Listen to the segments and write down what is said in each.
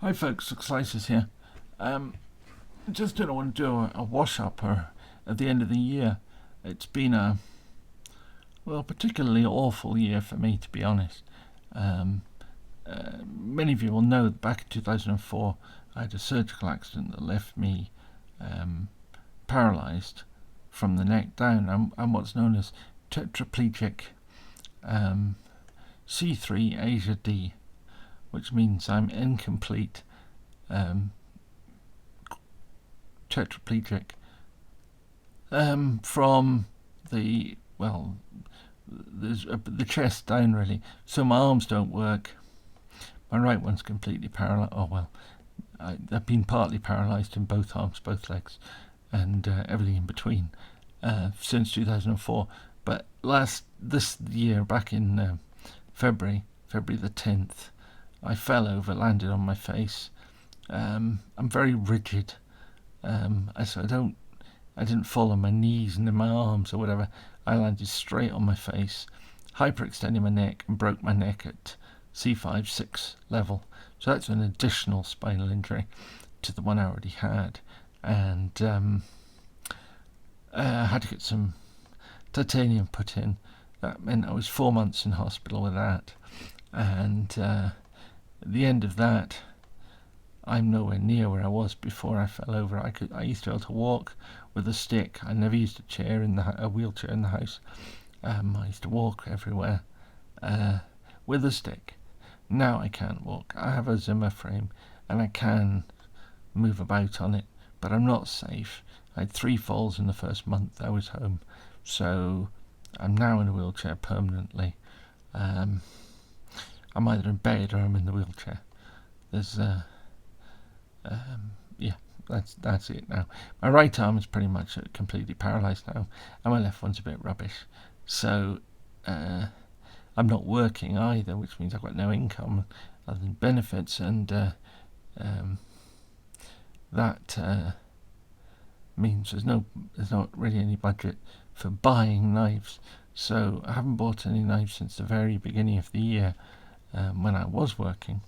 Hi folks, Slices here. Just didn't want to do a wash-upper at the end of the year. It's been a, particularly awful year for me, to be honest. Many of you will know that back in 2004 I had a surgical accident that left me paralysed from the neck down. I'm what's known as tetraplegic C3 Asia D, which means I'm incomplete tetraplegic from the the chest down, really. So my arms don't work. My right one's completely paralysed. I've been partly paralysed in both arms, both legs, and everything in between since 2004. But this year, back in February the 10th, I fell over, landed on my face. I'm very rigid. I didn't fall on my knees and in my arms or whatever. I landed straight on my face, hyperextended my neck and broke my neck at C5, 6 level. So that's an additional spinal injury to the one I already had. And I had to get some titanium put in. That meant I was 4 months in hospital with that. And at the end of that, I'm nowhere near where I was before I fell over. I used to be able to walk with a stick. I never used a wheelchair in the house. I used to walk everywhere with a stick. Now I can't walk. I have a Zimmer frame and I can move about on it, but I'm not safe. I had 3 falls in the first month I was home, so I'm now in a wheelchair permanently. I'm either in bed or I'm in the wheelchair. There's that's it now. My right arm is pretty much completely paralysed now, and my left one's a bit rubbish. So I'm not working either, which means I've got no income other than benefits, and that means there's not really any budget for buying knives. So I haven't bought any knives since the very beginning of the year when I was working.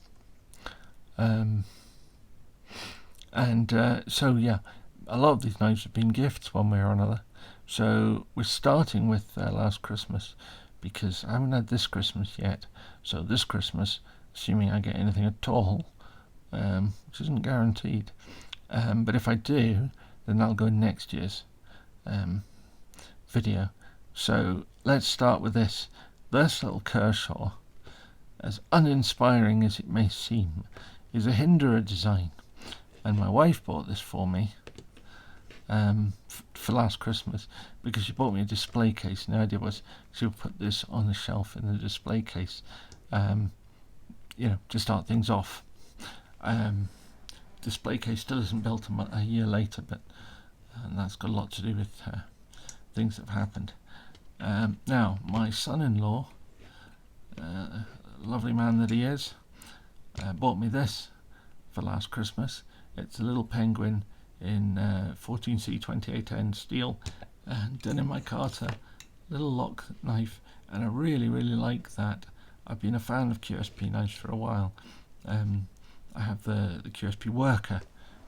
A lot of these knives have been gifts one way or another. So we're starting with last Christmas, because I haven't had this Christmas yet. So this Christmas, assuming I get anything at all, which isn't guaranteed, but if I do, then that'll go in next year's video. So let's start with this. This little Kershaw, as uninspiring as it may seem, is a Hinderer design. And my wife bought this for me for last Christmas, because she bought me a display case. And the idea was she would put this on the shelf in the display case, to start things off. Display case still isn't built a year later, but that's got a lot to do with things that have happened. Now, my son-in-law, lovely man that he is, bought me this for last Christmas. It's a little penguin in 14C28N steel and Denim Micarta little lock knife, and I really, really like that. I've been a fan of QSP knives for a while. I have the QSP Worker,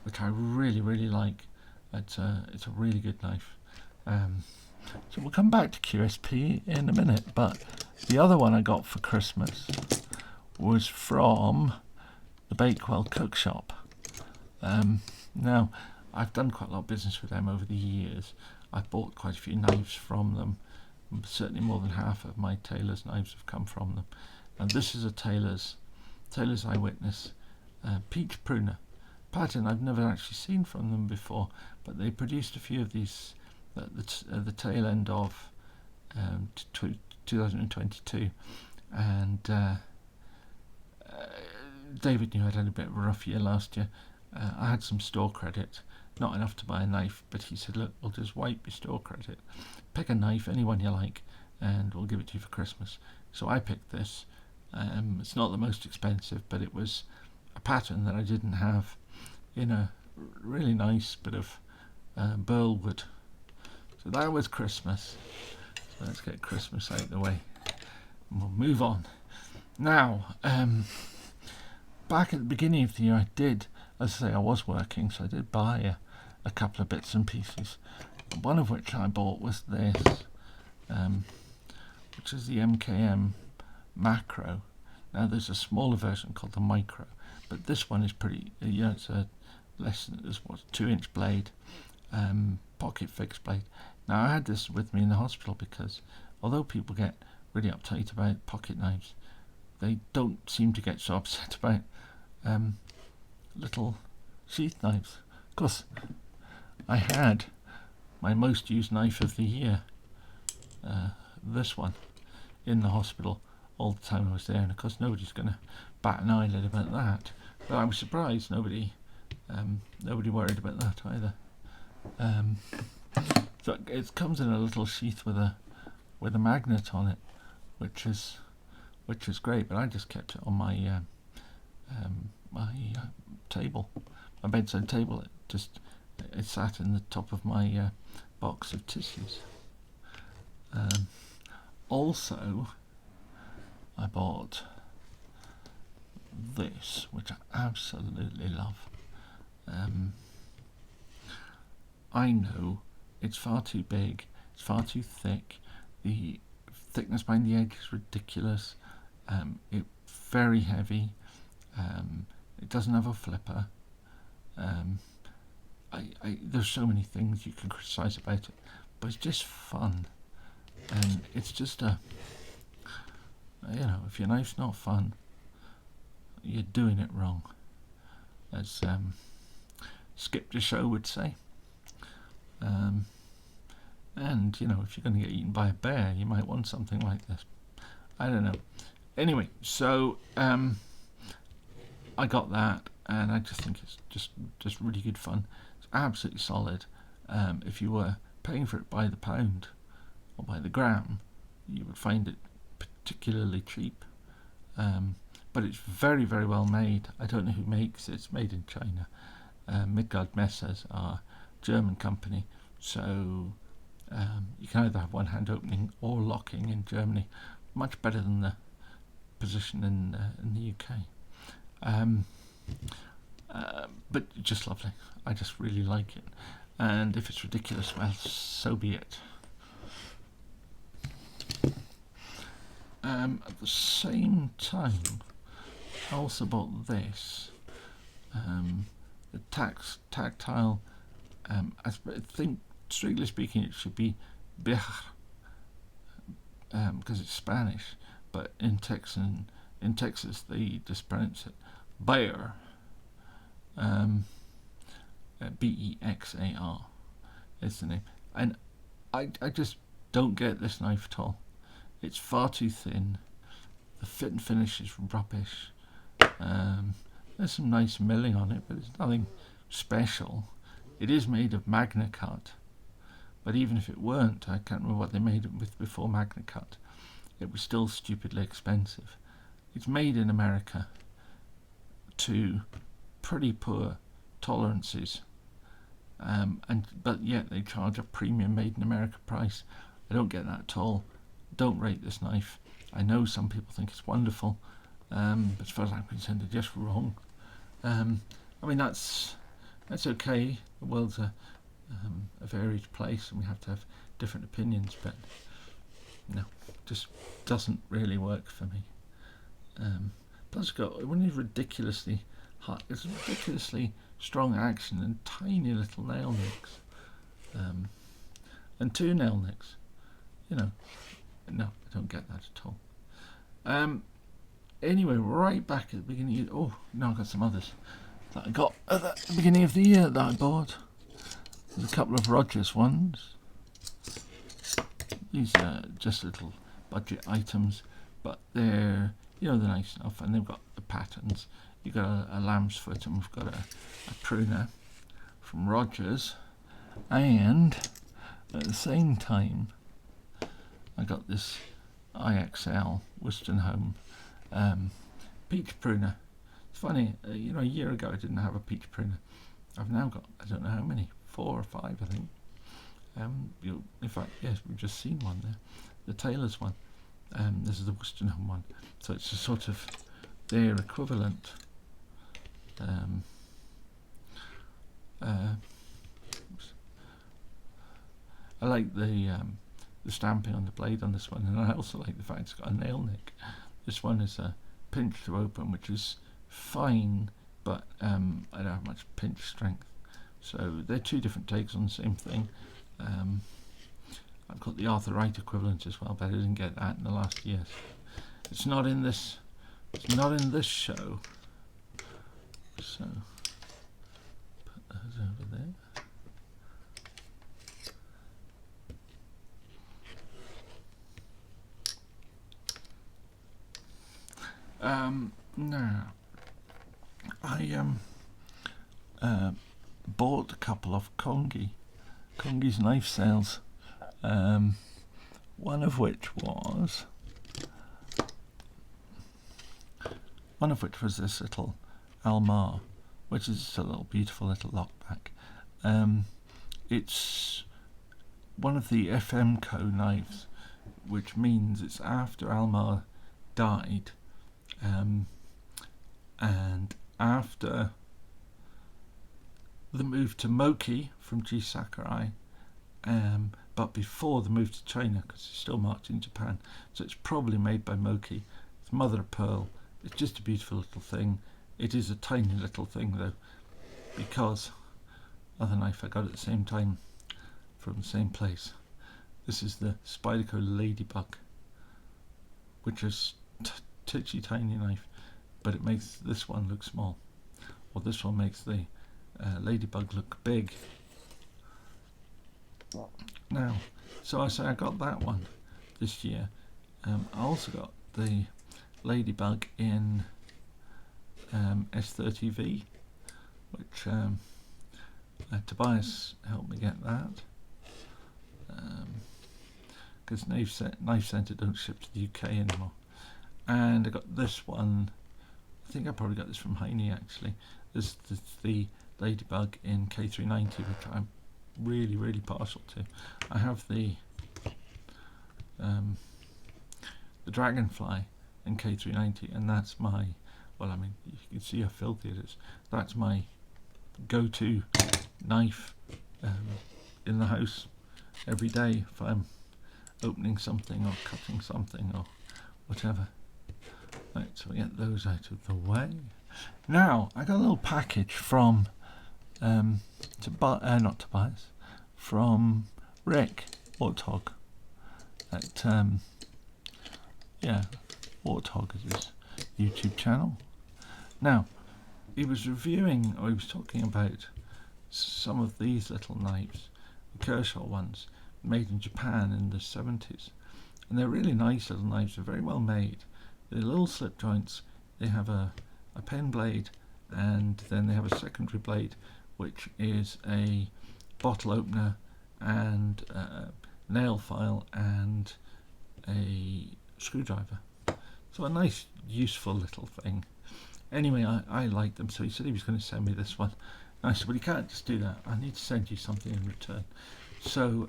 which I really, really like. It's a really good knife. So we'll come back to QSP in a minute, but the other one I got for Christmas was from the Bakewell Cook Shop. Now, I've done quite a lot of business with them over the years. I've bought quite a few knives from them. Certainly more than half of my tailor's knives have come from them. And this is a tailor's Eyewitness peach pruner pattern I've never actually seen from them before, but they produced a few of these at the tail end of 2022, and David knew I'd had a bit of a rough year last year. I had some store credit, not enough to buy a knife, but he said, look, we'll just wipe your store credit, pick a knife, any one you like, and we'll give it to you for Christmas. So I picked this. It's not the most expensive, but it was a pattern that I didn't have in a really nice bit of burl wood. So that was Christmas. So let's get Christmas out of the way and we'll move on. Now, back at the beginning of the year, I did, as I say, I was working, so I did buy a couple of bits and pieces. One of which I bought was this, which is the MKM Macro. Now there's a smaller version called the Micro, but this one is pretty, it's a less than, it's what, 2-inch blade, pocket fixed blade. Now I had this with me in the hospital because although people get really uptight about pocket knives, they don't seem to get so upset about little sheath knives. Of course, I had my most used knife of the year, this one, in the hospital all the time I was there, and of course nobody's going to bat an eyelid about that. But I was surprised nobody worried about that either. So it comes in a little sheath with a magnet on it, which is great. But I just kept it on my table, my bedside table. It sat in the top of my box of tissues. Also, I bought this, which I absolutely love. I know it's far too big, it's far too thick, the thickness behind the edge is ridiculous, it's very heavy, it doesn't have a flipper. There's so many things you can criticise about it, but it's just fun, and it's just if your knife's not fun, you're doing it wrong, as Skip the Show would say. And if you're going to get eaten by a bear, you might want something like this. I don't know. Anyway, so I got that, and I just think it's just really good fun. It's absolutely solid. If you were paying for it by the pound or by the gram, you would find it particularly cheap. But it's very, very well made. I don't know who makes it. It's made in China. Midgard Messers are a German company, so you can either have one hand opening or locking in Germany. Much better than the position in the UK. But just lovely. I just really like it. And if it's ridiculous, well, so be it. At the same time, I also bought this, the tactile. I think, strictly speaking, it should be Becher, because it's Spanish, but in Texas they just pronounce it Beyer, Bexar is the name, and I just don't get this knife at all. It's far too thin. The fit and finish is rubbish. There's some nice milling on it, but it's nothing special. It is made of Magna Cut, but even if it weren't, I can't remember what they made it with before Magna Cut. It was still stupidly expensive. It's made in America to pretty poor tolerances, but yet they charge a premium made in America price. I don't get that at all. Don't rate this knife. I know some people think it's wonderful, but as far as I'm concerned, they're just wrong. I mean, that's okay. The world's a varied place, and we have to have different opinions, but no, just doesn't really work for me. Plus, it's got one is ridiculously hot. It's ridiculously strong action and tiny little nail nicks, and 2 nail nicks. No, I don't get that at all. Anyway, right back at the beginning. I've got some others that I got at the beginning of the year that I bought. There's a couple of Rogers ones. These are just little budget items, but they're they're nice enough, and they've got the patterns. You've got a lamb's foot, and we've got a pruner from Rogers, and at the same time I got this IXL Winston peach pruner. It's funny, a year ago I didn't have a peach pruner. I've now got, I don't know how many, 4 or 5 I think. In fact, yes, we've just seen one there, the Taylor's one. This is the Winston one, so it's a sort of their equivalent I like the stamping on the blade on this one, and I also like the fact it's got a nail nick. This one is a pinch to open, which is fine, but I don't have much pinch strength. So they're two different takes on the same thing. I've got the Arthur Wright equivalent as well, but I didn't get that in the last year. It's not in this. It's not in this show. So put those over there. Now I bought a couple of Kongi's knife sales. One of which was this little Almar, which is a little beautiful little lockback. It's one of the FM Co knives, which means it's after Almar died, and after the move to Moki from G. Sakurai, but before the move to China, because it's still marked in Japan. So it's probably made by Moki. It's mother of pearl. It's just a beautiful little thing. It is a tiny little thing though, because other knife I got at the same time from the same place. This is the Spyderco Ladybug, which is titchy tiny knife, but it makes this one look small, or this one makes the Ladybug look big. Now, so I say I got that one this year. I also got the Ladybug in S30V, which Tobias helped me get that, because Knife Centre don't ship to the UK anymore. And I got this one. I think I probably got this from Heine actually. This is the Ladybug in K390, which I'm really partial to. I have the Dragonfly in K390, and that's my, well, I mean, you can see how filthy it is. That's my go-to knife in the house every day if I'm opening something or cutting something or whatever. Right, so we get those out of the way. Now I got a little package from not Tobias, from Rick Warthog at Warthog is his YouTube channel. Now he was reviewing, or he was talking about some of these little knives, the Kershaw ones, made in Japan in the 70s, and they're really nice little knives. They're very well made. They're little slip joints. They have a pen blade, and then they have a secondary blade, which is a bottle opener and a nail file and a screwdriver. So a nice, useful little thing. Anyway, I like them, so he said he was going to send me this one. And I said, well, you can't just do that. I need to send you something in return. So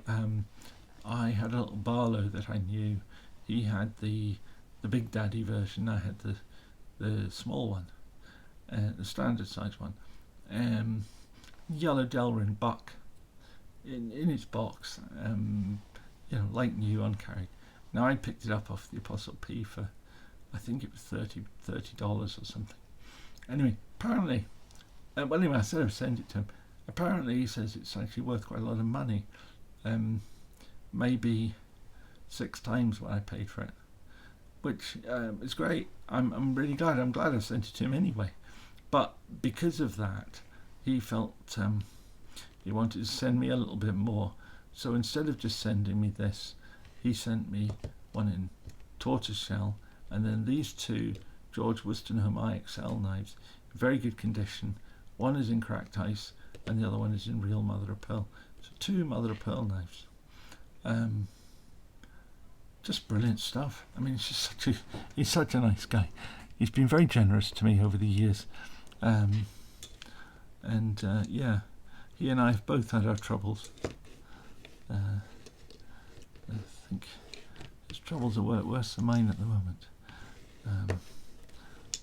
I had a little Barlow that I knew. He had the Big Daddy version. I had the small one, the standard size one. Yellow Delrin buck in its box, like new, uncarried. Now I picked it up off the Apostle P for, I think it was $30 or something. Anyway, apparently, I said I'd send it to him. Apparently he says it's actually worth quite a lot of money, maybe 6 times what I paid for it, which is great. I'm really glad. I'm glad I sent it to him anyway. But because of that, he felt he wanted to send me a little bit more. So instead of just sending me this, he sent me one in tortoiseshell, and then these two George Westonhome IXL knives, in very good condition. One is in cracked ice, and the other one is in real mother of pearl. So 2 mother of pearl knives. Just brilliant stuff. I mean, he's such a nice guy. He's been very generous to me over the years. He and I have both had our troubles. I think his troubles are worse than mine at the moment,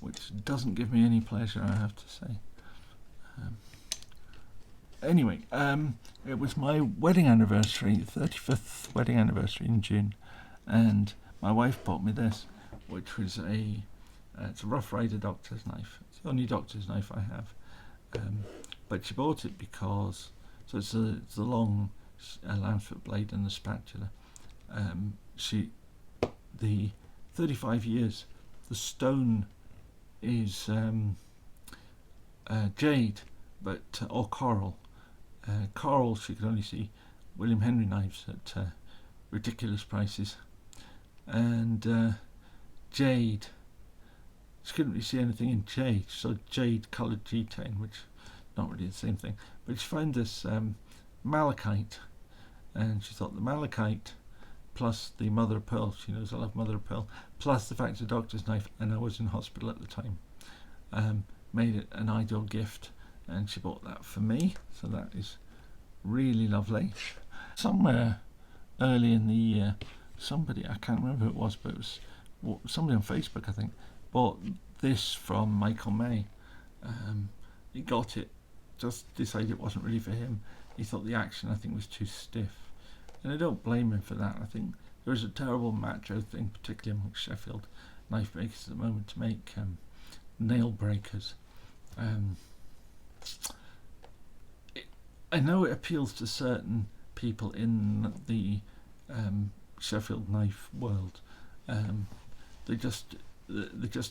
which doesn't give me any pleasure, I have to say. Anyway, it was my wedding anniversary, 35th wedding anniversary in June, and my wife bought me this, which was it's a Rough Rider doctor's knife. It's the only doctor's knife I have, but she bought it because it's the long lamb's foot blade and the spatula. The 35 years, the stone is jade, or coral. Coral, she could only see William Henry knives at ridiculous prices, and jade, she couldn't really see anything in jade. She saw jade coloured G10, which is not really the same thing. But she found this malachite, and she thought the malachite plus the mother of pearl, she knows I love mother of pearl, plus the fact it's a doctor's knife, and I was in hospital at the time, made it an ideal gift, and she bought that for me, so that is really lovely. Somewhere early in the year, somebody, I can't remember who it was, but it was somebody on Facebook, I think, bought this from Michael May. He got it, just decided it wasn't really for him. He thought the action, I think, was too stiff, and I don't blame him for that. I think there is a terrible macho thing, particularly amongst Sheffield knife makers at the moment, to make nail breakers. I know it appeals to certain people in the Sheffield knife world. They just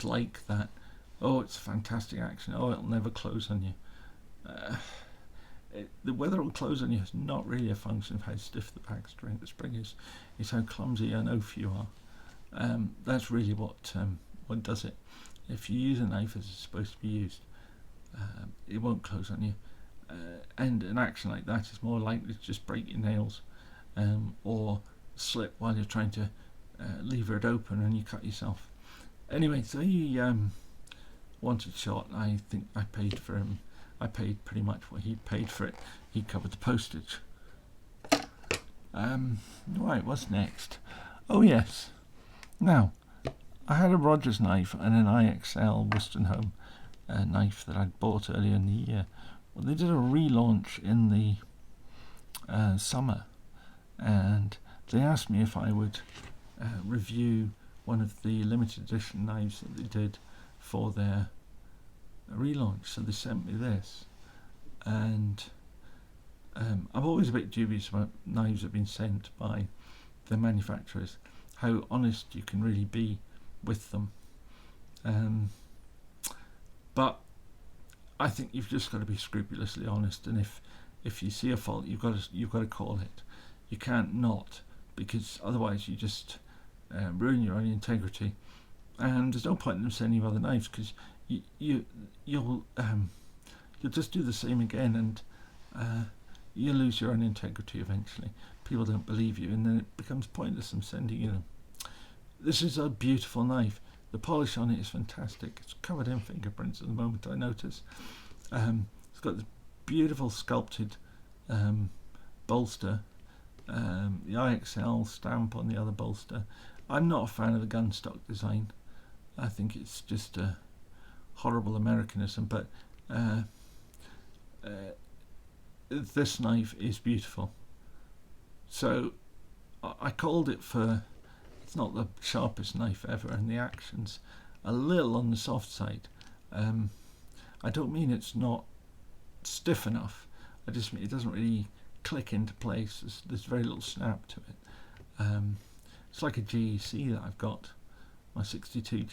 like that. Oh, it's fantastic action. Oh, it'll never close on you. Whether it'll close on you is not really a function of how stiff the spring is. It's how clumsy an oaf you are. That's really what does it. If you use a knife as it's supposed to be used, it won't close on you. And an action like that is more likely to just break your nails, or slip while you're trying to lever it open and you cut yourself. Anyway, so he wanted shot. I think I paid for him. I paid pretty much what he paid for it. He covered the postage. Right, what's next? Oh yes. Now, I had a Rogers knife and an IXL Winston knife that I'd bought earlier in the year. Well, they did a relaunch in the summer, and they asked me if I would review one of the limited edition knives that they did for their relaunch. So they sent me this, and I'm always a bit dubious about knives that have been sent by the manufacturers, how honest you can really be with them. But I think you've just got to be scrupulously honest, and if you see a fault, you've got to call it. You can't not, because otherwise you just ruin your own integrity. And there's no point in them sending you other knives, because you'll just do the same again, and you lose your own integrity eventually. People don't believe you, and then it becomes pointless them sending you them. This is a beautiful knife. The polish on it is fantastic. It's covered in fingerprints at the moment, I notice. It's got this beautiful sculpted bolster, the IXL stamp on the other bolster. I'm not a fan of the gun stock design. I think it's just a horrible Americanism, but this knife is beautiful. So I called it for, it's not the sharpest knife ever, and the action's a little on the soft side. I don't mean it's not stiff enough, I just mean it doesn't really click into place. There's very little snap to it. It's like a GEC that I've got, my 62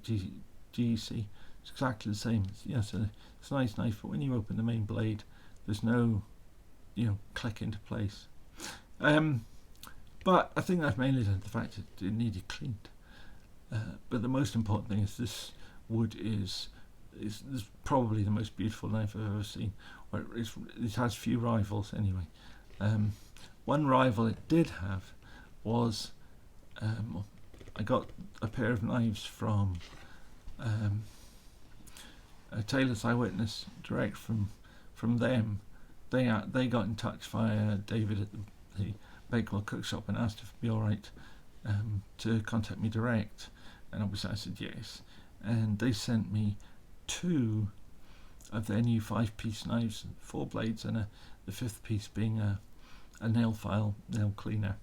GEC. It's exactly the same. It's a nice knife, but when you open the main blade, there's no, click into place. But I think that's mainly down to the fact that it needed cleaned. But the most important thing is this wood is probably the most beautiful knife I've ever seen. It has few rivals anyway. One rival it did have was, I got a pair of knives from a Taylor's Eyewitness direct from them. They got in touch via David at the Bakewell Cookshop and asked if it'd be alright to contact me direct, and obviously I said yes, and they sent me two of their new 5-piece knives, 4 blades, and the 5th piece being a nail file nail cleaner.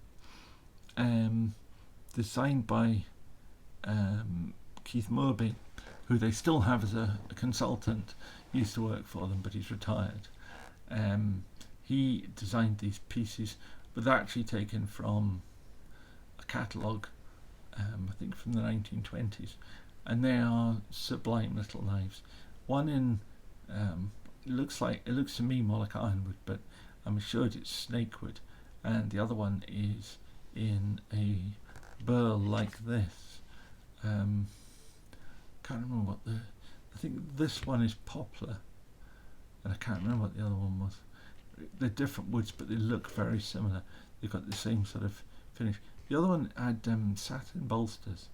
Designed by Keith Moorby, who they still have as a consultant. He used to work for them, but he's retired. He designed these pieces, but they're actually taken from a catalogue, I think from the 1920s, and they are sublime little knives. One in it looks to me more like ironwood, but I'm assured it's snakewood, and the other one is in a burl like this. Can't remember what I think this one is poplar, and I can't remember what the other one was. They're different woods, but they look very similar. They've got the same sort of finish. The other one had satin bolsters,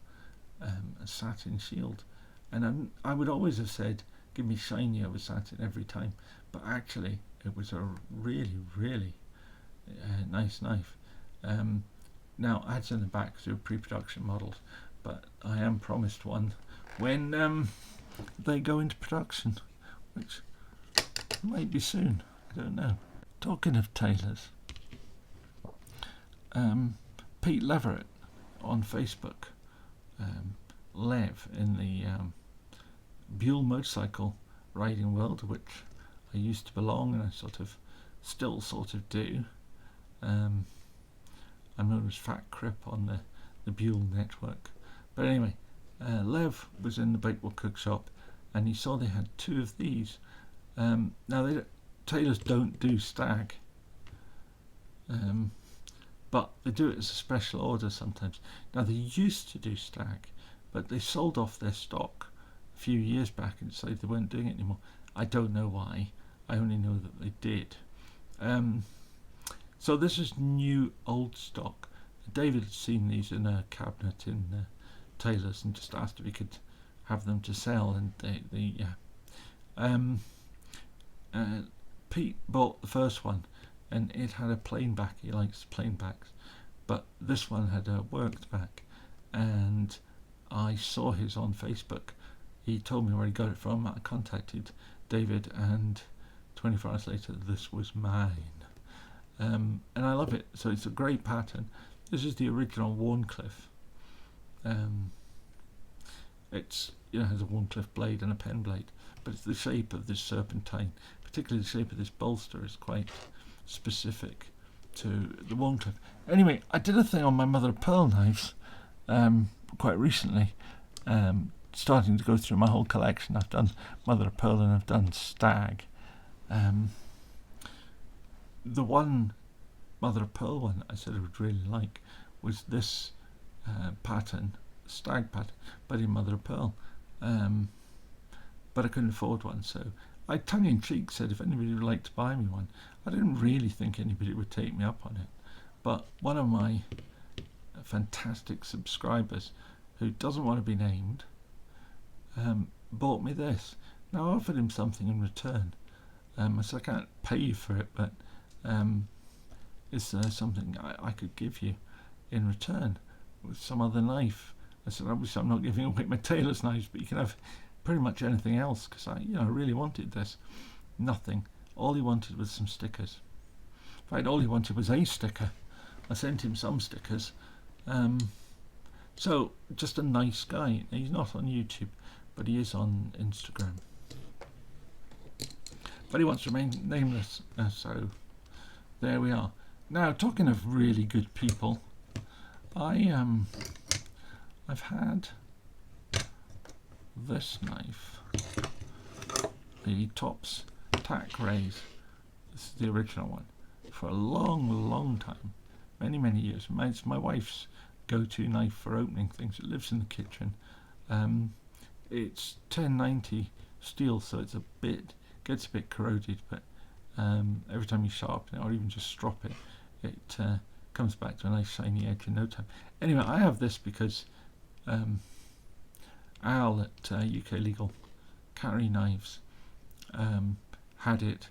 a satin shield, and I would always have said, give me shiny over satin every time, but actually it was a really, really nice knife. Now, ads in the back, so pre-production models, but I am promised one when they go into production, which might be soon, I don't know. Talking of tailors, Pete Leverett on Facebook, Lev in the Buell motorcycle riding world, which I used to belong and I still sort of do. I'm known as Fat Crip on the Buell network. But anyway, Lev was in the Bakewell Cook Shop and he saw they had 2 of these. Now, tailors don't do stag, but they do it as a special order sometimes. Now, they used to do stag, but they sold off their stock a few years back and decided they weren't doing it anymore. I don't know why. I only know that they did. So this is new old stock. David had seen these in a cabinet in Taylor's and just asked if he could have them to sell, and Pete bought the first one and it had a plain back. He likes plain backs, but this one had a worked back, and I saw his on Facebook. He told me where he got it from. I contacted David, and 24 hours later this was mine. And I love it. So it's a great pattern. This is the original Wharncliffe. It's has a Wharncliffe blade and a pen blade, but it's the shape of this serpentine, particularly the shape of this bolster, is quite specific to the Wharncliffe. Anyway, I did a thing on my mother of pearl knives quite recently, starting to go through my whole collection. I've done mother of pearl and I've done stag. The one mother of pearl one I said I would really like was this pattern, stag pattern, but in mother of pearl. But I couldn't afford one, so I tongue-in-cheek said if anybody would like to buy me one. I didn't really think anybody would take me up on it, but one of my fantastic subscribers, who doesn't want to be named, bought me this. Now I offered him something in return. I said, I can't pay you for it, but is there something I could give you in return with some other knife? I said, obviously I'm not giving away my tailor's knives, but you can have pretty much anything else, because I really wanted this. Nothing. All he wanted was some stickers. In fact, all he wanted was a sticker. I sent him some stickers. So just a nice guy. He's not on YouTube, but he is on Instagram. But he wants to remain nameless, so there we are. Now, talking of really good people, I've had this knife, the Tops Tack Raise. This is the original one, for a long time, many years. It's my wife's go-to knife for opening things. It lives in the kitchen. It's 1090 steel, so it's gets a bit corroded, but every time you sharpen it or even just strop it, it comes back to a nice shiny edge in no time. Anyway, I have this because Al at UK Legal Carry Knives had it,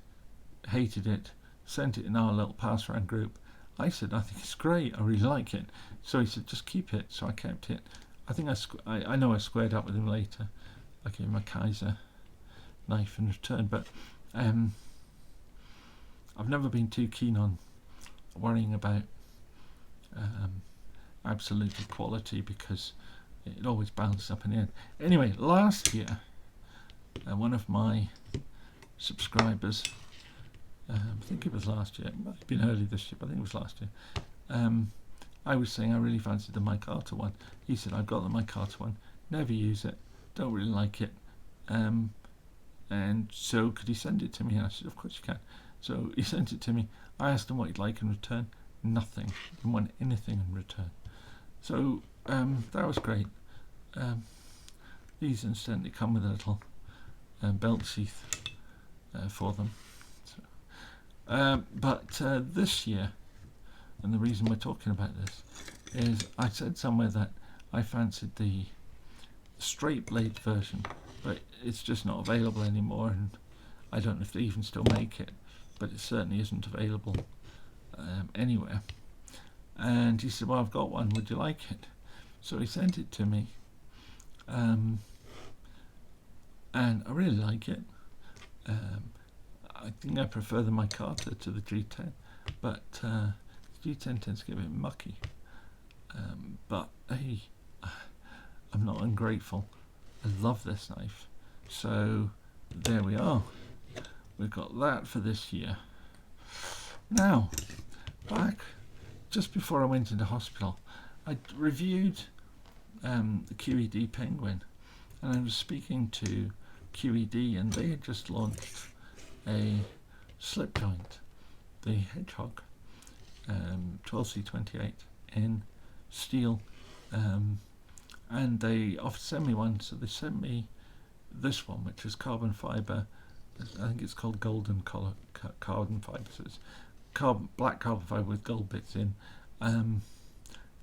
hated it, sent it in our little pass around group. I said, I think it's great, I really like it. So he said, just keep it. So I kept it. I think I know I squared up with him later. I gave him a Kaiser knife in return, but I've never been too keen on worrying about absolute quality, because it always bounces up in the end. Anyway, last year, one of my subscribers, I think it was last year, it might have been early this year, but I think it was last year, I was saying I really fancied the Micarta one. He said, I've got the Micarta one, never use it, don't really like it, and so could he send it to me? And I said, of course you can. So he sent it to me. I asked him what he'd like in return. Nothing. He didn't want anything in return. So that was great. These incidentally come with a little belt sheath for them. So, but this year, and the reason we're talking about this, is I said somewhere that I fancied the straight blade version, but it's just not available anymore, and I don't know if they even still make it, but it certainly isn't available anywhere. And he said, well, I've got one, would you like it? So he sent it to me, and I really like it. I think I prefer the Micarta to the G10, but the G10 tends to get a bit mucky. But hey, I'm not ungrateful. I love this knife. So there we are. We've got that for this year. Now, back just before I went into hospital, I reviewed the QED Penguin, and I was speaking to QED, and they had just launched a slip joint, the Hedgehog 12C28 in steel, and they offered to send me one, so they sent me this one, which is carbon fibre. I think it's called golden carbon fibre, so it's black carbon fibre with gold bits in.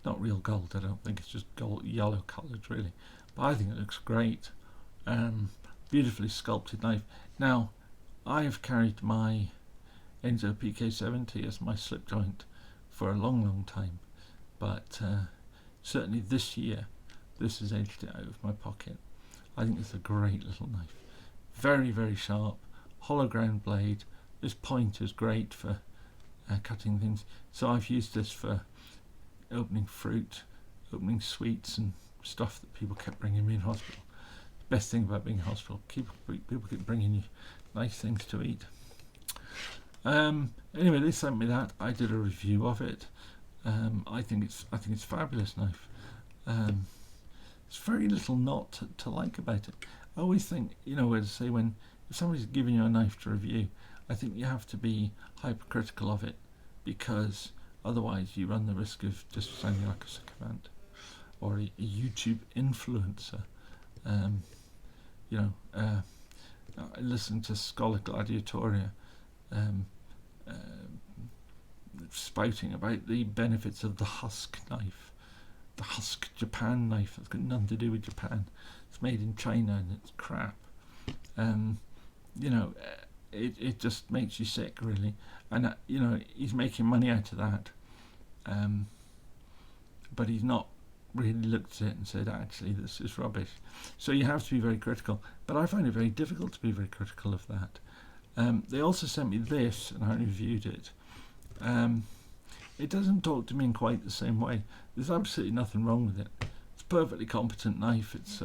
Not real gold, I don't think, it's just gold, yellow coloured really, but I think it looks great. Beautifully sculpted knife. Now, I've carried my Enzo PK70 as my slip joint for a long time, but certainly this year this has edged it out of my pocket. I think it's a great little knife, very sharp, hollow ground blade. This point is great for cutting things, so I've used this for opening fruit, opening sweets and stuff that people kept bringing me in hospital. The best thing about being in hospital, people keep bringing you nice things to eat. Anyway, they sent me that. I did a review of it. I think it's a fabulous knife. There's very little not to like about it. I always think, where to say, if somebody's giving you a knife to review, I think you have to be hypercritical of it, because otherwise you run the risk of just sounding like a sycophant or a YouTube influencer. I listened to Scholar Gladiatoria spouting about the benefits of the Husk knife. The Husk Japan knife. It's got nothing to do with Japan. It's made in China and it's crap. It just makes you sick, really. And he's making money out of that. But he's not really looked at it and said, actually, this is rubbish. So you have to be very critical. But I find it very difficult to be very critical of that. They also sent me this, and I reviewed it. It doesn't talk to me in quite the same way. There's absolutely nothing wrong with it. It's a perfectly competent knife. It's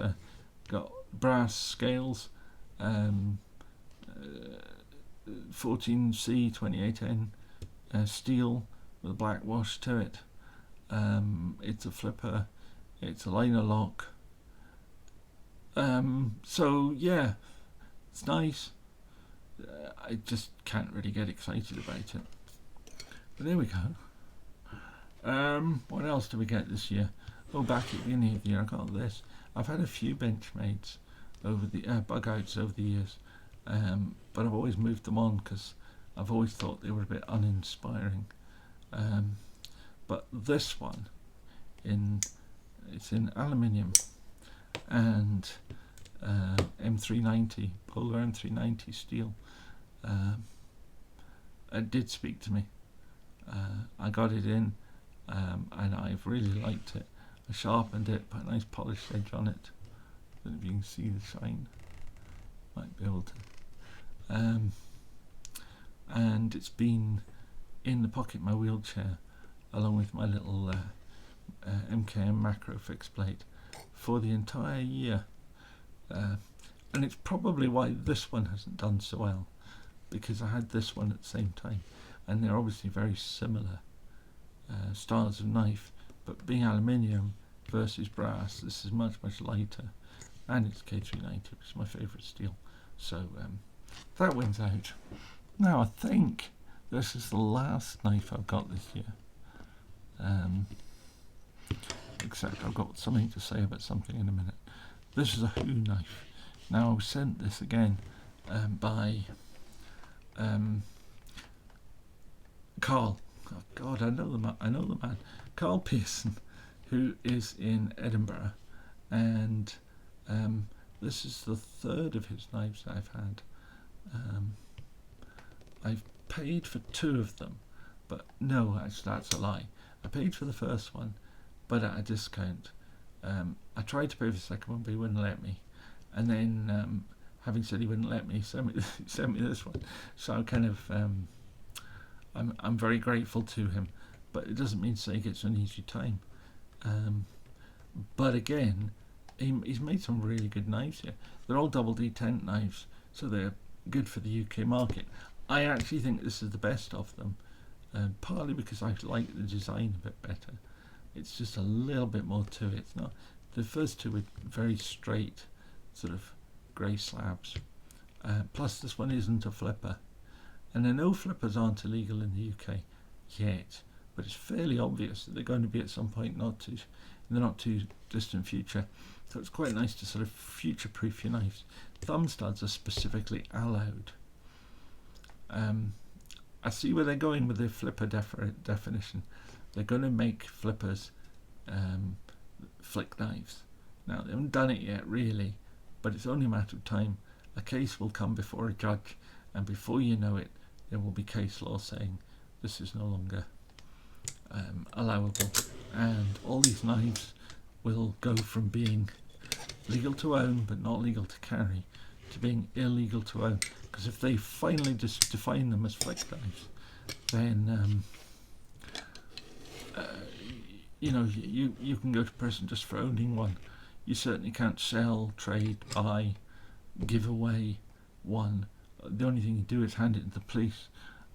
got brass scales, 14C 28N steel with a black wash to it. It's a flipper. It's a liner lock. So yeah, it's nice. I just can't really get excited about it. But there we go. What else do we get this year? Oh, back at the beginning of the year I got this. I've had a few Benchmades over the bug outs over the years, but I've always moved them on because I've always thought they were a bit uninspiring. But this one, it's in aluminium and M390, Polar M390 steel. It did speak to me. I got it in, and I've really liked it. I sharpened it, put a nice polished edge on it. I don't know if you can see the shine. might be able to. And it's been in the pocket of my wheelchair along with my little MKM macro fixed plate for the entire year. And it's probably why this one hasn't done so well, because I had this one at the same time, and they're obviously very similar styles of knife, but being aluminium versus brass, this is much lighter, and it's K390, which is my favourite steel, so that wins out. Now I think this is the last knife I've got this year, except I've got something to say about something in a minute. This is a Hu knife. Now I was sent this again by Carl. Oh God, I know the man. Carl Pearson, who is in Edinburgh, and this is the third of his knives I've had. I've paid for 2 of them, but no, actually that's a lie. I paid for the first one, but at a discount. I tried to pay for the second one, but he wouldn't let me. And then, having said he wouldn't let me, he sent me this one. So I'm kind of, I'm very grateful to him, but it doesn't mean to say he gets an easy time. But again, he's made some really good knives here. They're all double detent knives, so they're good for the UK market. I actually think this is the best of them, partly because I like the design a bit better. It's just a little bit more to it. It's not, the first 2 were very straight, sort of grey slabs. Plus this one isn't a flipper. And I know flippers aren't illegal in the UK yet, but it's fairly obvious that they're going to be at some point in the not too distant future. So it's quite nice to sort of future-proof your knives. Thumb studs are specifically allowed. I see where they're going with their flipper definition. They're going to make flippers flick knives. Now they haven't done it yet really, but it's only a matter of time. A case will come before a judge, and before you know it, there will be case law saying this is no longer allowable, and all these knives will go from being legal to own but not legal to carry to being illegal to own, because if they finally just define them as flick knives, then you know, you can go to prison just for owning one. You certainly can't sell, trade, buy, give away one. The only thing you do is hand it to the police,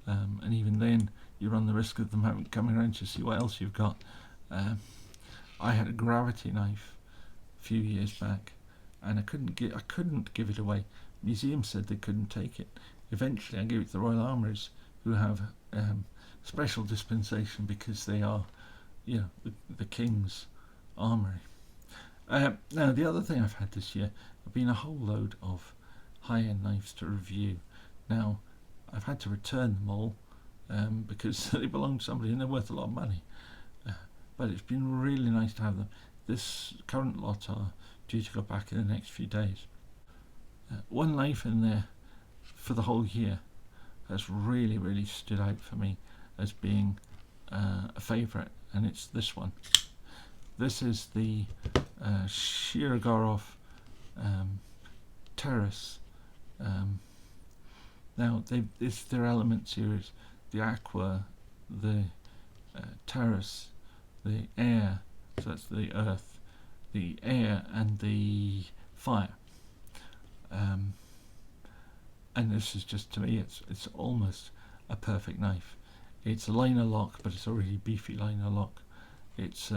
and even then you run the risk of them coming around to see what else you've got. I had a Gravity knife a few years back, and I couldn't give it away. Museum said they couldn't take it. Eventually I gave it to the Royal Armouries, who have special dispensation because they are, you know, the King's Armoury. Now the other thing I've had this year have been a whole load of high-end knives to review. Now I've had to return them all because they belong to somebody and they're worth a lot of money. But it's been really nice to have them. This current lot are due to go back in the next few days. One knife in there for the whole year has really stood out for me as being a favourite, and it's this one. This is the Shirogorov Terrace. Now their element series: the Aqua, the Terrace, the Air, so that's the Earth, the Air, and the Fire. And this is just, to me, it's almost a perfect knife. It's a liner lock, but it's a really beefy liner lock. It's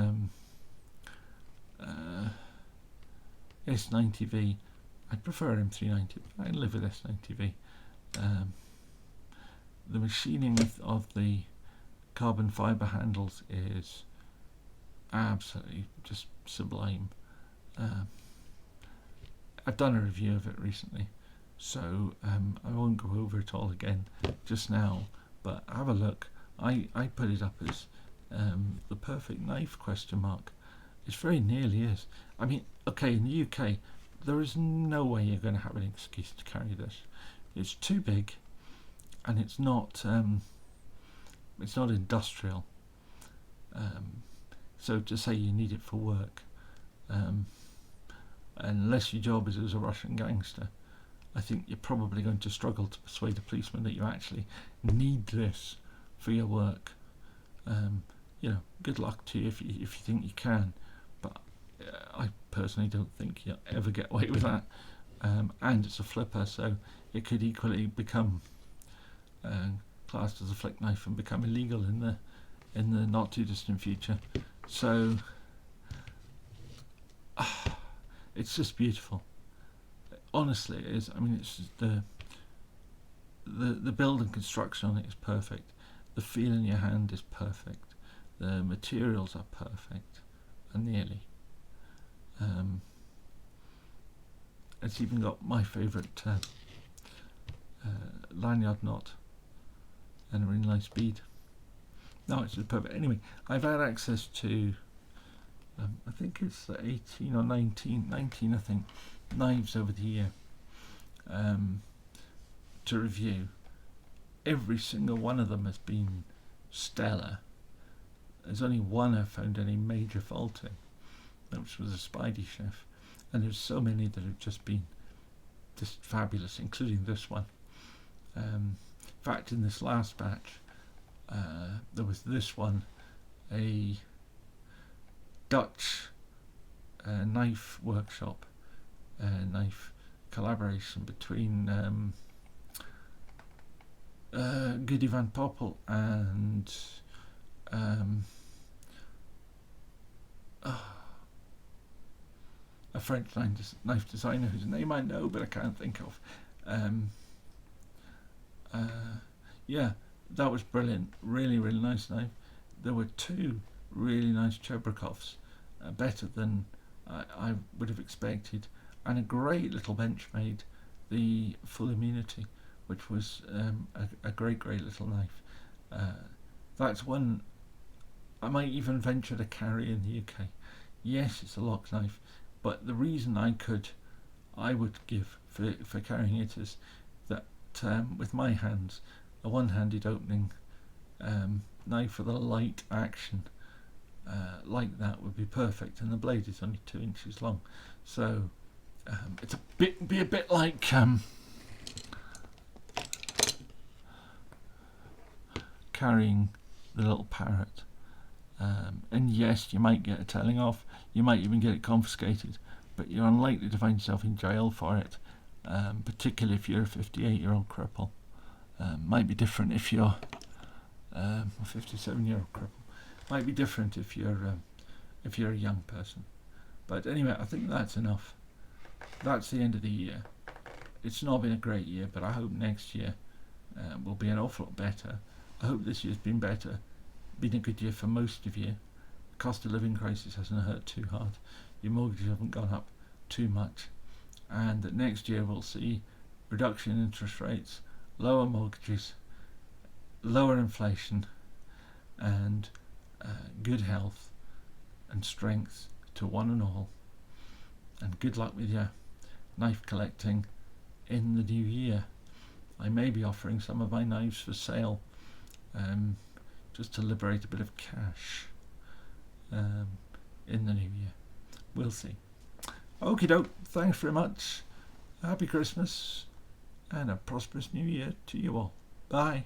S90V. I'd prefer M390, but I live with S90V. The machining of the carbon fibre handles is absolutely just sublime. I've done a review of it recently, so I won't go over it all again just now, but have a look. I put it up as the perfect knife, ? It very nearly is. I mean, okay, in the UK there is no way you're going to have an excuse to carry this. It's too big, and it's not industrial. So to say you need it for work, unless your job is as a Russian gangster, I think you're probably going to struggle to persuade a policeman that you actually need this for your work. Good luck to you if you think you can, but I personally don't think you'll ever get away with that. And it's a flipper, so it could equally become classed as a flick knife and become illegal in the not too distant future. So it's just beautiful. Honestly, it is. I mean, it's just the build and construction on it is perfect. The feel in your hand is perfect. The materials are perfect, and nearly. It's even got my favourite lanyard knot and a really nice bead. No, it's just perfect. Anyway, I've had access to, I think it's 18 or 19 I think, knives over the year to review. Every single one of them has been stellar. There's only one I've found any major fault in, which was a Spidey chef, and there's so many that have just been just fabulous, including this one. In fact, in this last batch, there was this one, a Dutch knife workshop, knife collaboration between Goody Van Poppel and a French knife designer whose name I know but I can't think of. Yeah, that was brilliant. Really, really nice knife. There were two really nice Chebrakovs, better than I would have expected, and a great little Benchmade, the Full Immunity, which was a great little knife. That's one I might even venture to carry in the UK. Yes, it's a lock knife, but the reason I would give for carrying it is that with my hands, a one-handed opening knife with a light action like that would be perfect, and the blade is only 2 inches long, so it's be a bit like carrying the little parrot. And yes, you might get a telling off, you might even get it confiscated, but you're unlikely to find yourself in jail for it, particularly if you're a 58-year-old cripple. Might be different if you're a 57-year-old cripple. Might be different if you're a young person. But anyway, I think that's enough. That's the end of the year. It's not been a great year, but I hope next year will be an awful lot better. I hope this year's been better. Been a good year for most of you. The cost of living crisis hasn't hurt too hard. Your mortgages haven't gone up too much, and that next year we'll see reduction in interest rates, lower mortgages, lower inflation, and good health and strength to one and all. And good luck with your knife collecting in the new year. I may be offering some of my knives for sale, just to liberate a bit of cash in the new year. We'll see. Okie doke, thanks very much. Happy Christmas and a prosperous new year to you all. Bye.